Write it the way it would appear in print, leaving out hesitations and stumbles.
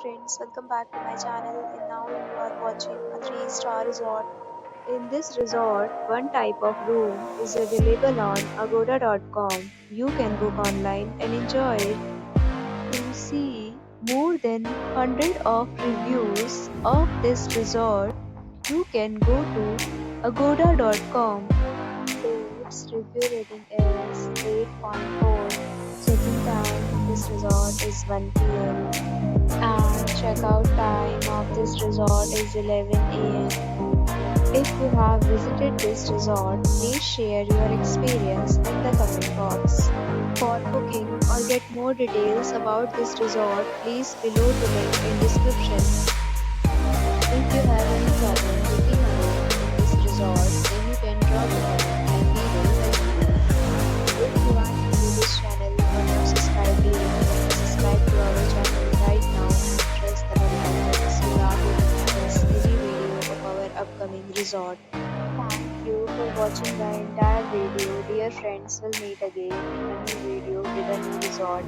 friends, welcome back to my channel and now you are watching a 3-star resort. In this resort, one type of room is available on agoda.com. You can book online and enjoy it. To see more than 100 of reviews of this resort, you can go to agoda.com. Its review rating is 8.4. Check-in time in this resort is 1 p.m. and checkout time of this resort is 11 a.m. If you have visited this resort, please share your experience in the comment box. For booking or get more details about this resort, please below the link in description. If you have any problem booking a room in this resort, then you can drop a comment and we will help you. If you are new to this channel or not subscribed yet, then subscribe to our channel right now and press the bell icon so that you don't miss any video of our upcoming resort. Thank you for watching the entire video. Dear friends, we'll meet again in a new video with a new resort.